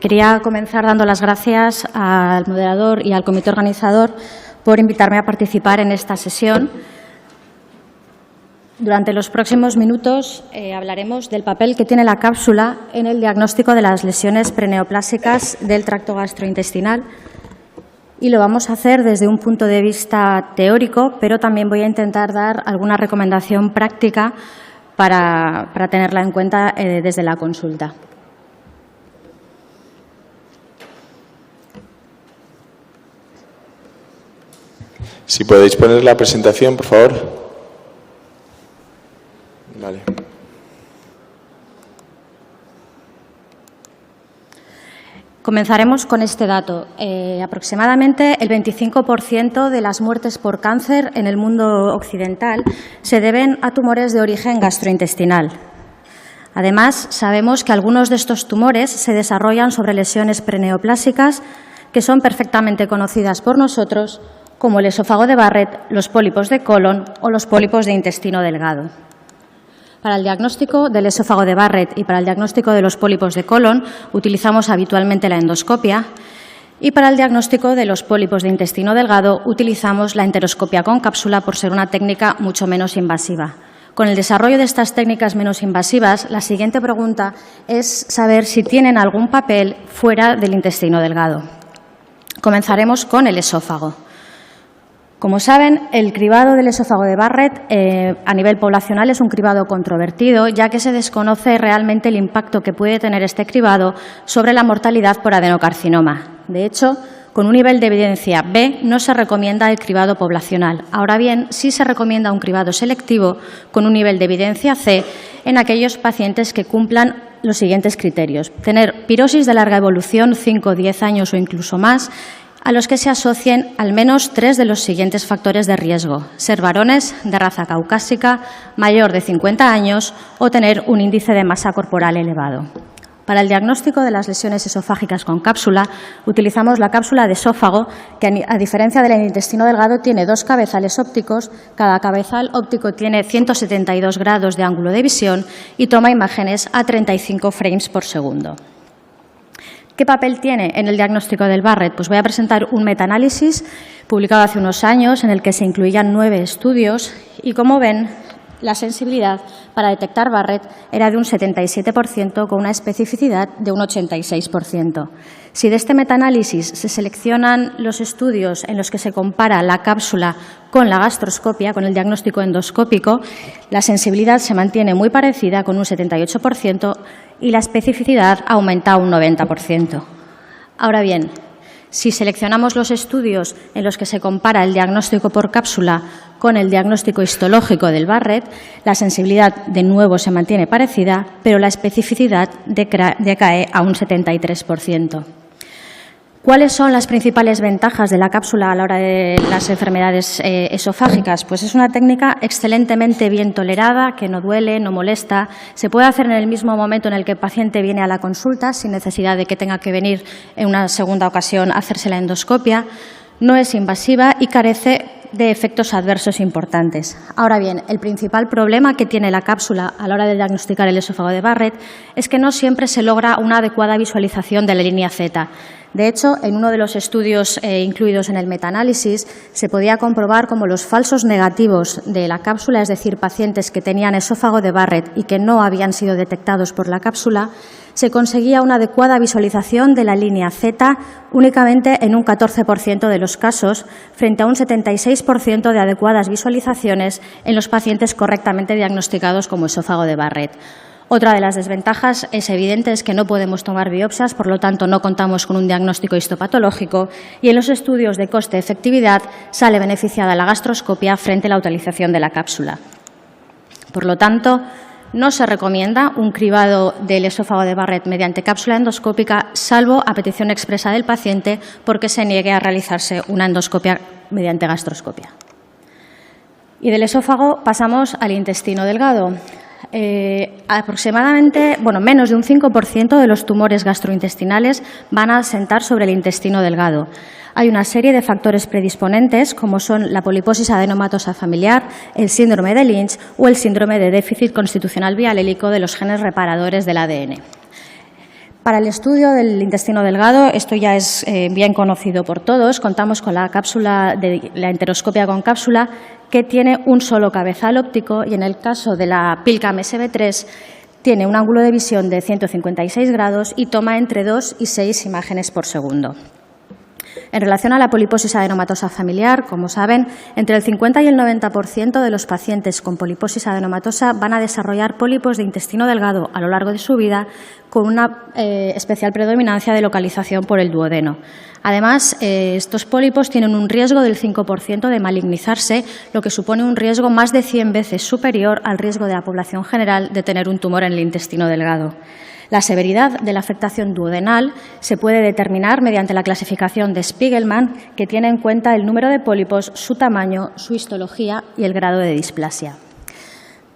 Quería comenzar dando las gracias al moderador y al comité organizador por invitarme a participar en esta sesión. Durante los próximos minutos hablaremos del papel que tiene la cápsula en el diagnóstico de las lesiones preneoplásicas del tracto gastrointestinal y lo vamos a hacer desde un punto de vista teórico, pero también voy a intentar dar alguna recomendación práctica para tenerla en cuenta desde la consulta. Si podéis poner la presentación, por favor. Vale. Comenzaremos con este dato. Aproximadamente el 25% de las muertes por cáncer en el mundo occidental se deben a tumores de origen gastrointestinal. Además, sabemos que algunos de estos tumores se desarrollan sobre lesiones preneoplásicas que son perfectamente conocidas por nosotros como el esófago de Barrett, los pólipos de colon o los pólipos de intestino delgado. Para el diagnóstico del esófago de Barrett y para el diagnóstico de los pólipos de colon utilizamos habitualmente la endoscopia y para el diagnóstico de los pólipos de intestino delgado utilizamos la enteroscopia con cápsula por ser una técnica mucho menos invasiva. Con el desarrollo de estas técnicas menos invasivas, la siguiente pregunta es saber si tienen algún papel fuera del intestino delgado. Comenzaremos con el esófago. Como saben, el cribado del esófago de Barrett a nivel poblacional es un cribado controvertido, ya que se desconoce realmente el impacto que puede tener este cribado sobre la mortalidad por adenocarcinoma. De hecho, con un nivel de evidencia B no se recomienda el cribado poblacional. Ahora bien, sí se recomienda un cribado selectivo con un nivel de evidencia C en aquellos pacientes que cumplan los siguientes criterios. Tener pirosis de larga evolución, 5 o 10 años o incluso más, a los que se asocien al menos 3 de los siguientes factores de riesgo: ser varones de raza caucásica, mayor de 50 años o tener un índice de masa corporal elevado. Para el diagnóstico de las lesiones esofágicas con cápsula, utilizamos la cápsula de esófago, que a diferencia del intestino delgado tiene 2 cabezales ópticos. Cada cabezal óptico tiene 172 grados de ángulo de visión y toma imágenes a 35 frames por segundo. ¿Qué papel tiene en el diagnóstico del Barrett? Pues voy a presentar un metaanálisis publicado hace unos años en el que se incluían 9 estudios y, como ven, la sensibilidad para detectar Barrett era de un 77% con una especificidad de un 86%. Si de este metaanálisis se seleccionan los estudios en los que se compara la cápsula con la gastroscopia, con el diagnóstico endoscópico, la sensibilidad se mantiene muy parecida con un 78% y la especificidad aumenta a un 90%. Ahora bien, si seleccionamos los estudios en los que se compara el diagnóstico por cápsula con el diagnóstico histológico del Barrett, la sensibilidad de nuevo se mantiene parecida, pero la especificidad decae a un 73%. ¿Cuáles son las principales ventajas de la cápsula a la hora de las enfermedades esofágicas? Pues es una técnica excelentemente bien tolerada, que no duele, no molesta. Se puede hacer en el mismo momento en el que el paciente viene a la consulta, sin necesidad de que tenga que venir en una segunda ocasión a hacerse la endoscopia. No es invasiva y carece de efectos adversos importantes. Ahora bien, el principal problema que tiene la cápsula a la hora de diagnosticar el esófago de Barrett es que no siempre se logra una adecuada visualización de la línea Z. De hecho, en uno de los estudios incluidos en el metaanálisis se podía comprobar cómo los falsos negativos de la cápsula, es decir, pacientes que tenían esófago de Barrett y que no habían sido detectados por la cápsula, se conseguía una adecuada visualización de la línea Z únicamente en un 14% de los casos, frente a un 76% de adecuadas visualizaciones en los pacientes correctamente diagnosticados como esófago de Barrett. Otra de las desventajas es evidente, es que no podemos tomar biopsias, por lo tanto no contamos con un diagnóstico histopatológico y en los estudios de coste-efectividad sale beneficiada la gastroscopia frente a la utilización de la cápsula. Por lo tanto, no se recomienda un cribado del esófago de Barrett mediante cápsula endoscópica, salvo a petición expresa del paciente porque se niegue a realizarse una endoscopia mediante gastroscopia. Y del esófago pasamos al intestino delgado. Aproximadamente, menos de un 5% de los tumores gastrointestinales van a asentar sobre el intestino delgado. Hay una serie de factores predisponentes, como son la poliposis adenomatosa familiar, el síndrome de Lynch o el síndrome de déficit constitucional bialélico de los genes reparadores del ADN. Para el estudio del intestino delgado, esto ya es bien conocido por todos, contamos con la cápsula de la enteroscopia con cápsula, que tiene un solo cabezal óptico y en el caso de la PILCAM SB3 tiene un ángulo de visión de 156 grados y toma entre 2 y 6 imágenes por segundo. En relación a la poliposis adenomatosa familiar, como saben, entre el 50 y el 90% de los pacientes con poliposis adenomatosa van a desarrollar pólipos de intestino delgado a lo largo de su vida, con una especial predominancia de localización por el duodeno. Además, estos pólipos tienen un riesgo del 5% de malignizarse, lo que supone un riesgo más de 100 veces superior al riesgo de la población general de tener un tumor en el intestino delgado. La severidad de la afectación duodenal se puede determinar mediante la clasificación de Spiegelman, que tiene en cuenta el número de pólipos, su tamaño, su histología y el grado de displasia.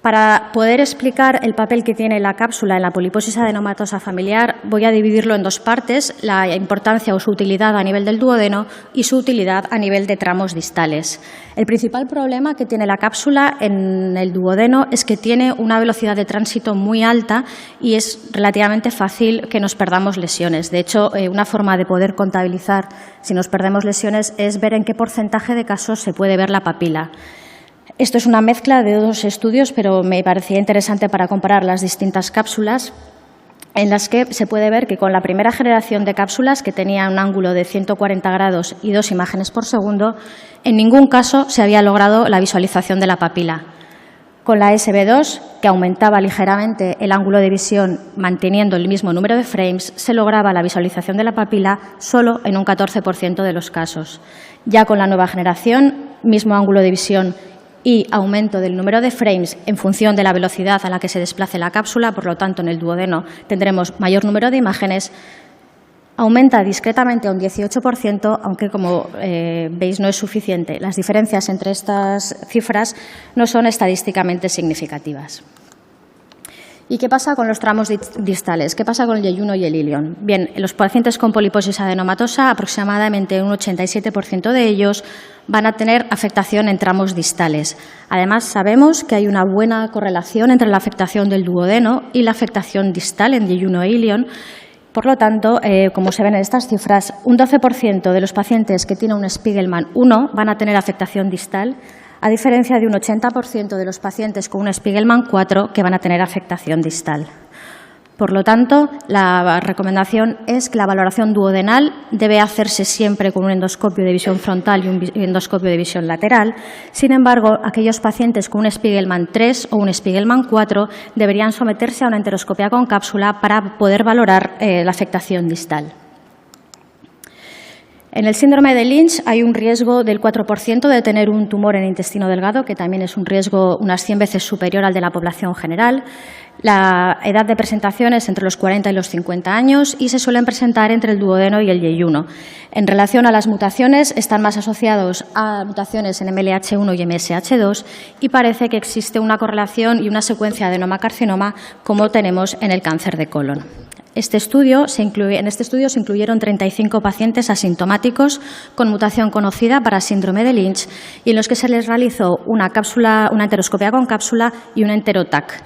Para poder explicar el papel que tiene la cápsula en la poliposis adenomatosa familiar, voy a dividirlo en dos partes, la importancia o su utilidad a nivel del duodeno y su utilidad a nivel de tramos distales. El principal problema que tiene la cápsula en el duodeno es que tiene una velocidad de tránsito muy alta y es relativamente fácil que nos perdamos lesiones. De hecho, una forma de poder contabilizar si nos perdemos lesiones es ver en qué porcentaje de casos se puede ver la papila. Esto es una mezcla de dos estudios, pero me parecía interesante para comparar las distintas cápsulas, en las que se puede ver que con la primera generación de cápsulas, que tenía un ángulo de 140 grados y 2 imágenes por segundo, en ningún caso se había logrado la visualización de la papila. Con la SB2, que aumentaba ligeramente el ángulo de visión manteniendo el mismo número de frames, se lograba la visualización de la papila solo en un 14% de los casos. Ya con la nueva generación, mismo ángulo de visión y aumento del número de frames en función de la velocidad a la que se desplace la cápsula, por lo tanto, en el duodeno tendremos mayor número de imágenes, aumenta discretamente a un 18%, aunque, como veis, no es suficiente. Las diferencias entre estas cifras no son estadísticamente significativas. ¿Y qué pasa con los tramos distales? ¿Qué pasa con el yeyuno y el ilion? Bien, en los pacientes con poliposis adenomatosa, aproximadamente un 87% de ellos van a tener afectación en tramos distales. Además, sabemos que hay una buena correlación entre la afectación del duodeno y la afectación distal en yeyuno e ilion. Por lo tanto, como se ven en estas cifras, un 12% de los pacientes que tienen un Spiegelman 1 van a tener afectación distal, a diferencia de un 80% de los pacientes con un Spiegelman 4 que van a tener afectación distal. Por lo tanto, la recomendación es que la valoración duodenal debe hacerse siempre con un endoscopio de visión frontal y un endoscopio de visión lateral. Sin embargo, aquellos pacientes con un Spiegelman 3 o un Spiegelman 4 deberían someterse a una enteroscopia con cápsula para poder valorar la afectación distal. En el síndrome de Lynch hay un riesgo del 4% de tener un tumor en el intestino delgado, que también es un riesgo unas 100 veces superior al de la población general. La edad de presentación es entre los 40 y los 50 años y se suelen presentar entre el duodeno y el yeyuno. En relación a las mutaciones, están más asociados a mutaciones en MLH1 y MSH2 y parece que existe una correlación y una secuencia de adenoma-carcinoma como tenemos en el cáncer de colon. En este estudio se incluyeron 35 pacientes asintomáticos con mutación conocida para síndrome de Lynch y en los que se les realizó una enteroscopia con cápsula y un enterotac.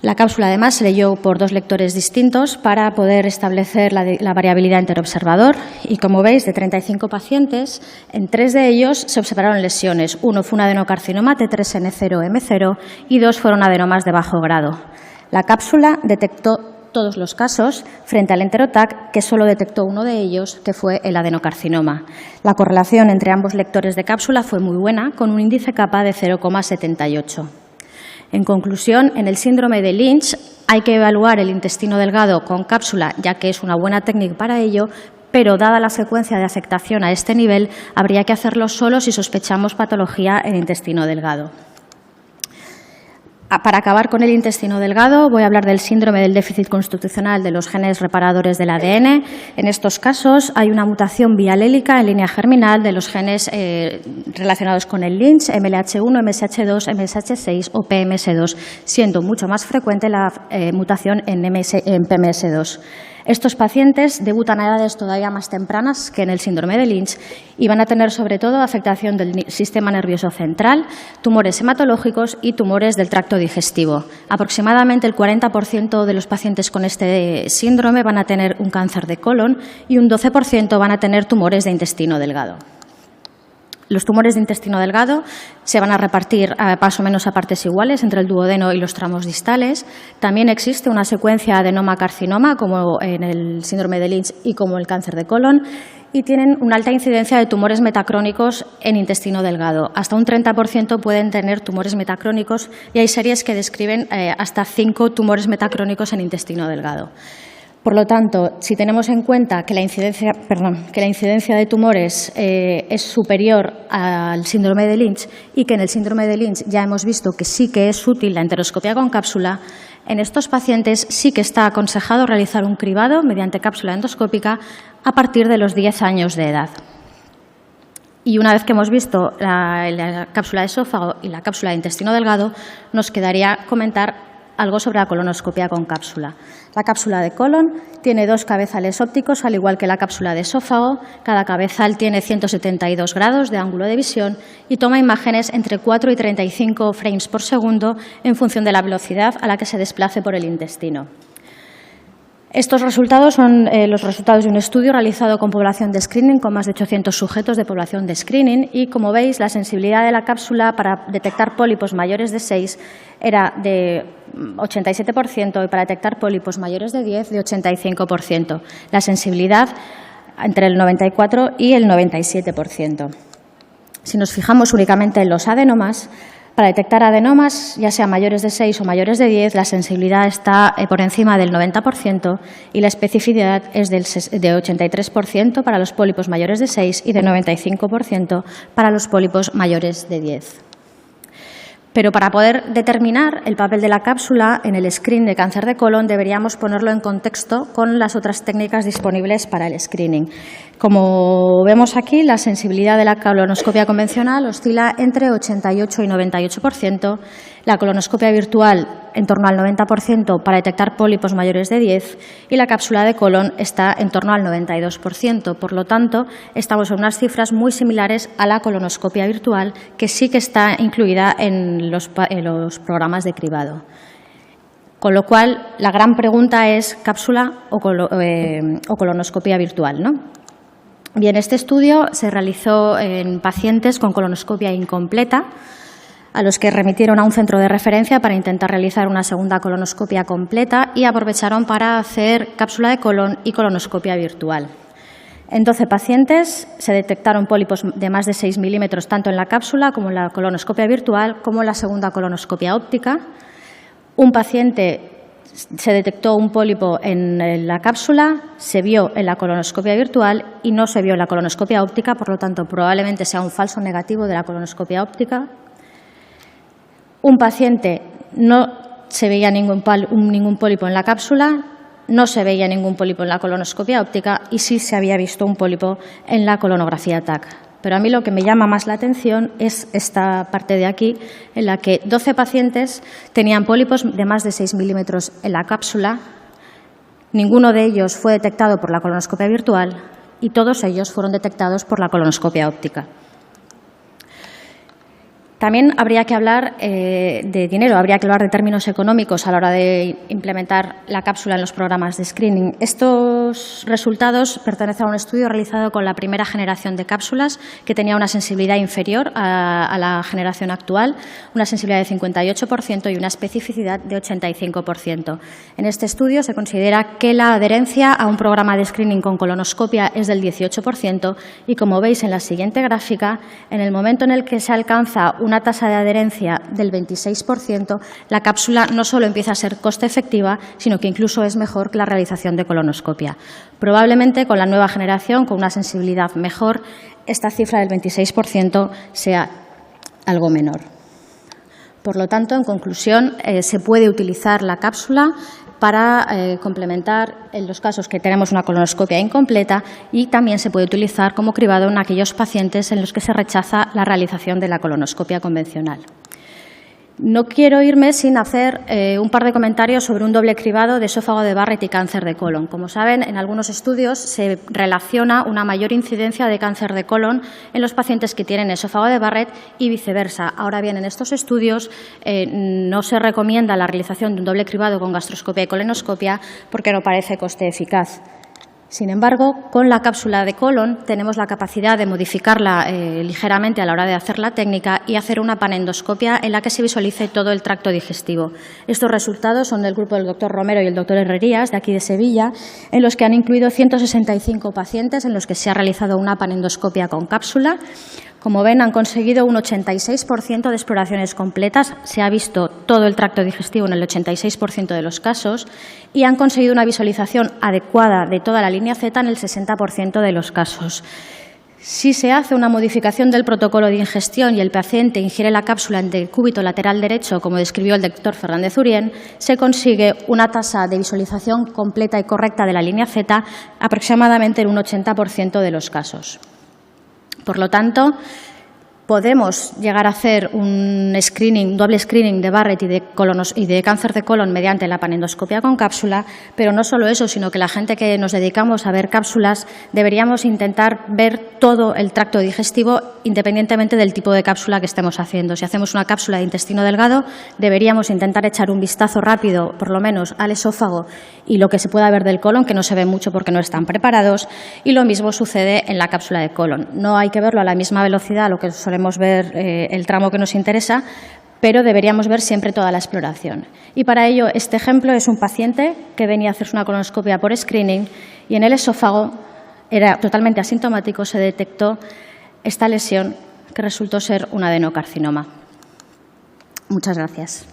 La cápsula, además, se leyó por dos lectores distintos para poder establecer la variabilidad interobservador y, como veis, de 35 pacientes, en 3 de ellos se observaron lesiones. Uno fue un adenocarcinoma T3N0M0 y 2 fueron adenomas de bajo grado. La cápsula detectó todos los casos frente al enterotac, que solo detectó uno de ellos, que fue el adenocarcinoma. La correlación entre ambos lectores de cápsula fue muy buena, con un índice kappa de 0,78. En conclusión, en el síndrome de Lynch hay que evaluar el intestino delgado con cápsula, ya que es una buena técnica para ello, pero dada la frecuencia de afectación a este nivel, habría que hacerlo solo si sospechamos patología en intestino delgado. Para acabar con el intestino delgado, voy a hablar del síndrome del déficit constitucional de los genes reparadores del ADN. En estos casos hay una mutación bialélica en línea germinal de los genes relacionados con el Lynch, MLH1, MSH2, MSH6 o PMS2, siendo mucho más frecuente la mutación en PMS2. Estos pacientes debutan a edades todavía más tempranas que en el síndrome de Lynch y van a tener sobre todo afectación del sistema nervioso central, tumores hematológicos y tumores del tracto digestivo. Aproximadamente el 40% de los pacientes con este síndrome van a tener un cáncer de colon y un 12% van a tener tumores de intestino delgado. Los tumores de intestino delgado se van a repartir más o menos a partes iguales entre el duodeno y los tramos distales. También existe una secuencia adenoma-carcinoma, como en el síndrome de Lynch y como el cáncer de colon, y tienen una alta incidencia de tumores metacrónicos en intestino delgado. Hasta un 30% pueden tener tumores metacrónicos y hay series que describen hasta 5 tumores metacrónicos en intestino delgado. Por lo tanto, si tenemos en cuenta que la incidencia de tumores es superior al síndrome de Lynch y que en el síndrome de Lynch ya hemos visto que sí que es útil la enteroscopia con cápsula, en estos pacientes sí que está aconsejado realizar un cribado mediante cápsula endoscópica a partir de los 10 años de edad. Y una vez que hemos visto la cápsula de esófago y la cápsula de intestino delgado, nos quedaría comentar algo sobre la colonoscopia con cápsula. La cápsula de colon tiene 2 cabezales ópticos, al igual que la cápsula de esófago. Cada cabezal tiene 172 grados de ángulo de visión y toma imágenes entre 4 y 35 frames por segundo en función de la velocidad a la que se desplace por el intestino. Estos resultados son los resultados de un estudio realizado con población de screening, con más de 800 sujetos de población de screening, y como veis, la sensibilidad de la cápsula para detectar pólipos mayores de 6 era de 87% y para detectar pólipos mayores de 10 de 85%. La sensibilidad entre el 94 y el 97%. Si nos fijamos únicamente en los adenomas, para detectar adenomas, ya sea mayores de 6 o mayores de 10, la sensibilidad está por encima del 90% y la especificidad es de 83% para los pólipos mayores de 6 y de 95% para los pólipos mayores de 10. Pero para poder determinar el papel de la cápsula en el screening de cáncer de colon deberíamos ponerlo en contexto con las otras técnicas disponibles para el screening. Como vemos aquí, la sensibilidad de la colonoscopia convencional oscila entre 88 y 98%, la colonoscopia virtual en torno al 90% para detectar pólipos mayores de 10 y la cápsula de colon está en torno al 92%. Por lo tanto, estamos en unas cifras muy similares a la colonoscopia virtual, que sí que está incluida en los programas de cribado. Con lo cual, la gran pregunta es cápsula o colonoscopia virtual, ¿no? Bien, este estudio se realizó en pacientes con colonoscopia incompleta, a los que remitieron a un centro de referencia para intentar realizar una segunda colonoscopia completa y aprovecharon para hacer cápsula de colon y colonoscopia virtual. En 12 pacientes se detectaron pólipos de más de 6 milímetros tanto en la cápsula como en la colonoscopia virtual como en la segunda colonoscopia óptica. Un paciente se detectó un pólipo en la cápsula, se vio en la colonoscopia virtual y no se vio en la colonoscopia óptica, por lo tanto probablemente sea un falso negativo de la colonoscopia óptica. Un paciente no se veía ningún pólipo en la cápsula, no se veía ningún pólipo en la colonoscopia óptica y sí se había visto un pólipo en la colonografía TAC. Pero a mí lo que me llama más la atención es esta parte de aquí, en la que 12 pacientes tenían pólipos de más de 6 milímetros en la cápsula, ninguno de ellos fue detectado por la colonoscopia virtual y todos ellos fueron detectados por la colonoscopia óptica. También habría que hablar de dinero, habría que hablar de términos económicos a la hora de implementar la cápsula en los programas de screening. Estos resultados pertenecen a un estudio realizado con la primera generación de cápsulas, que tenía una sensibilidad inferior a la generación actual, una sensibilidad de 58% y una especificidad de 85%. En este estudio se considera que la adherencia a un programa de screening con colonoscopia es del 18% y, como veis en la siguiente gráfica, en el momento en el que se alcanza una tasa de adherencia del 26%, la cápsula no solo empieza a ser coste efectiva, sino que incluso es mejor que la realización de colonoscopia. Probablemente con la nueva generación, con una sensibilidad mejor, esta cifra del 26% sea algo menor. Por lo tanto, en conclusión, se puede utilizar la cápsula para complementar en los casos que tenemos una colonoscopia incompleta y también se puede utilizar como cribado en aquellos pacientes en los que se rechaza la realización de la colonoscopia convencional. No quiero irme sin hacer un par de comentarios sobre un doble cribado de esófago de Barrett y cáncer de colon. Como saben, en algunos estudios se relaciona una mayor incidencia de cáncer de colon en los pacientes que tienen esófago de Barrett y viceversa. Ahora bien, en estos estudios no se recomienda la realización de un doble cribado con gastroscopia y colonoscopia porque no parece coste eficaz. Sin embargo, con la cápsula de colon tenemos la capacidad de modificarla ligeramente a la hora de hacer la técnica y hacer una panendoscopia en la que se visualice todo el tracto digestivo. Estos resultados son del grupo del doctor Romero y el doctor Herrerías, de aquí de Sevilla, en los que han incluido 165 pacientes en los que se ha realizado una panendoscopia con cápsula. Como ven, han conseguido un 86% de exploraciones completas, se ha visto todo el tracto digestivo en el 86% de los casos y han conseguido una visualización adecuada de toda la línea Z en el 60% de los casos. Si se hace una modificación del protocolo de ingestión y el paciente ingiere la cápsula en el cúbito lateral derecho, como describió el doctor Fernández Urien, se consigue una tasa de visualización completa y correcta de la línea Z aproximadamente en un 80% de los casos. Por lo tanto, podemos llegar a hacer un doble screening de Barrett y de cáncer de colon mediante la panendoscopia con cápsula, pero no solo eso, sino que la gente que nos dedicamos a ver cápsulas deberíamos intentar ver todo el tracto digestivo independientemente del tipo de cápsula que estemos haciendo. Si hacemos una cápsula de intestino delgado, deberíamos intentar echar un vistazo rápido, por lo menos, al esófago y lo que se pueda ver del colon, que no se ve mucho porque no están preparados, y lo mismo sucede en la cápsula de colon. No hay que verlo a la misma velocidad a lo que solemos ver el tramo que nos interesa, pero deberíamos ver siempre toda la exploración. Y para ello, este ejemplo es un paciente que venía a hacerse una colonoscopia por screening y en el esófago, era totalmente asintomático, se detectó esta lesión que resultó ser un adenocarcinoma. Muchas gracias.